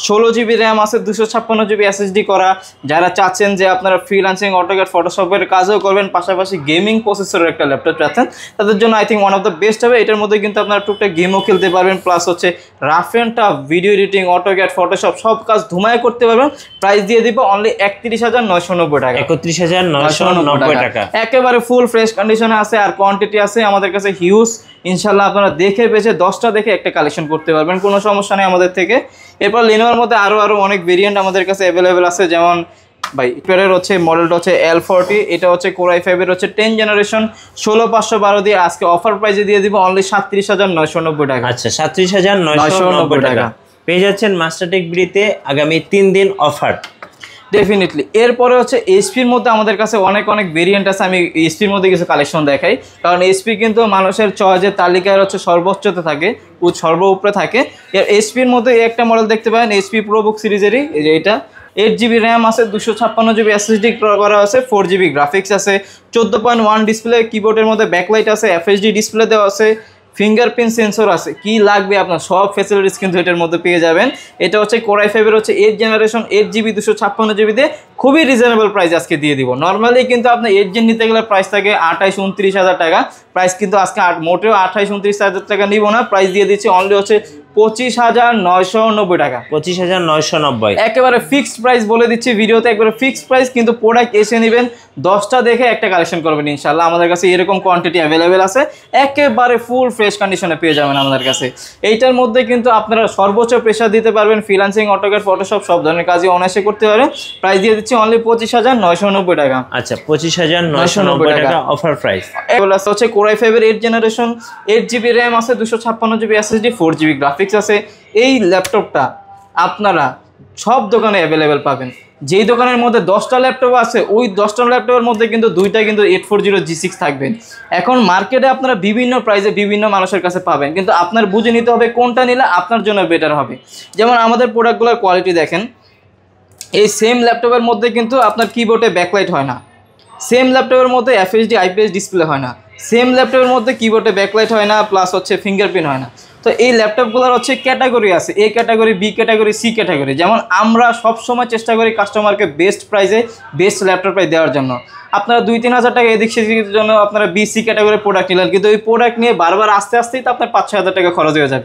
16 GB RAM আছে, 256 GB SSD করা। যারা চাচ্ছেন যে আপনারা ফ্রিল্যান্সিং, অটোক্যাড, ফটোশপের কাজও করবেন, পাশাপাশি গেমিং প্রসেসরের একটা ল্যাপটপ চাচ্ছেন, তাদের জন্য I think one of the best হবে। এটার মধ্যে কিন্তু আপনারা টুকটাক গেমও খেলতে পারবেন, প্লাস হচ্ছে rough and tough video editing, AutoCAD, Photoshop সব কাজ ধুমায় করতে পারবেন। প্রাইস দিয়ে দিব অনলি 31,990 টাকা। 31,990 টাকা, একেবারে ফুল ফ্রেশ কন্ডিশনে আছে, আর কোয়ান্টিটি আছে আমাদের কাছে হিউজ। ইনশাল্লাহ আপনারা দেখে বেছে 10টা দেখে একটা কালেকশন করতে পারবেন, কোনো সমস্যা নেই আমাদের থেকে। এরপর লিনোভোর মধ্যে আরও অনেক ভেরিয়েন্ট আমাদের কাছে অ্যাভেলেবেল আছে, যেমন ভাই এর হচ্ছে মডেলটা হচ্ছে L40, এটা হচ্ছে Core i5 এর হচ্ছে 10 জেনারেশন 16512 দিয়ে আজকে অফার প্রাইসে দিয়ে দিব অনলি 37,990 টাকা। আচ্ছা 37,990 টাকা পেয়ে যাচ্ছেন মাস্টারটেক বিডিতে আগামী 3 দিন অফার। ডেফিনেটলি। এরপরে হচ্ছে এইচপির মধ্যে আমাদের কাছে অনেক ভেরিয়েন্ট আছে। আমি এইচপির মধ্যে কিছু কালেকশন দেখাই, কারণ এইচপি কিন্তু মানুষের চয়েসের তালিকায় হচ্ছে সর্বোচ্চতে থাকে, সর্ব উপরে থাকে। এর এইচপির মধ্যে একটা মডেল দেখতে পাবেন, এইচপি প্রোবুক সিরিজেরই, এই যে এটা 8 GB র্যাম আছে, 256 GB SSD করা আছে, 4 GB গ্রাফিক্স আছে, 14.1 ডিসপ্লে, কিবোর্ডের মধ্যে ব্যাকলাইট আছে, FHD ডিসপ্লে দেওয়া আছে, ফিঙ্গারপ্রিন্ট সেন্সর আছে। কি লাগবে আপনার সব ফ্যাসিলিটিস কিন্তু এটার মধ্যে পেয়ে যাবেন। এটা হচ্ছে Core i5 এর হচ্ছে 8 জেনারেশন 8GB 256 GB দিয়ে খুবই রিজনেবল প্রাইস আজকে দিয়ে দিব। নর্মালি কিন্তু আপনার 8 জেন নিতে গেলে প্রাইস থাকে 28-29 হাজার টাকা, প্রাইস কিন্তু আজকে মোটেও 28-29 হাজার টাকা নিব না, প্রাইস দিয়ে দিচ্ছি অনলি হচ্ছে 25,990 টাকা। 25,990 একেবারে ফিক্সড প্রাইস বলে দিচ্ছি ভিডিওতে, একবারে ফিক্সড প্রাইস। কিন্তু প্রোডাক্ট এসে নেবেন, 10টা দেখে একটা কালেকশন করবেন ইনশাল্লাহ। আমাদের কাছে এরকম কোয়ান্টিটি অ্যাভেলেবেল আছে, একেবারে ফুল ফ্রেশ কন্ডিশনে পেয়ে যাবেন আমাদের কাছে। এইটার মধ্যে কিন্তু আপনারা সর্বোচ্চ প্রেশার দিতে পারবেন, ফ্রিল্যান্সিং, অটোক্যাড, ফটোশপ সব ধরনের কাজই অনায়াসে করতে পারবেন। প্রাইস দিয়ে দিচ্ছি অনলি 25,990 টাকা। আচ্ছা 25,990 টাকা অফার প্রাইস। এগুলো হচ্ছে Core i5 এর 8 জেনারেশন 8GB র্যাম আছে, 256 GB SSD, 4 GB গ্রাফিক্স আছে। এই ল্যাপটপটা আপনারা সব দোকানে অ্যাভেলেবেল পাবেন। যেই দোকানের মধ্যে 10টা ল্যাপটপ আছে, ওই 10টা ল্যাপটপের মধ্যে কিন্তু 2টা কিন্তু 840G6 থাকবে। এখন মার্কেটে আপনারা বিভিন্ন প্রাইসে বিভিন্ন মানুষের কাছে পাবেন, কিন্তু আপনার বুঝে নিতে হবে কোনটা নিলে আপনার জন্য বেটার হবে। যেমন আমাদের প্রোডাক্টগুলোর কোয়ালিটি দেখেন, এই সেম ল্যাপটপের মধ্যে কিন্তু আপনার কিবোর্ডে ব্যাকলাইট হয় না, সেম ল্যাপটপের মধ্যে FHD IPS ডিসপ্লে হয় না, সেম ল্যাপটপের মধ্যে কিবোর্ডে ব্যাকলাইট হয় না, প্লাস হচ্ছে ফিঙ্গারপ্রিন্ট হয় না। তো এই ল্যাপটপগুলোর হচ্ছে ক্যাটাগরি আছে, A category, B category, C category. যেমন আমরা সবসময় চেষ্টা করি কাস্টমারকে বেস্ট প্রাইসে বেস্ট ল্যাপটপটাই দেওয়ার জন্য। আপনারা 2-3 হাজার টাকা এদিক সেদিকের জন্য আপনারা B C ক্যাটাগরির প্রোডাক্ট নিলেন, কিন্তু ওই প্রোডাক্ট নিয়ে বারবার আস্তে আস্তেই তো আপনার 5-6 হাজার টাকা খরচ হয়ে যাবে।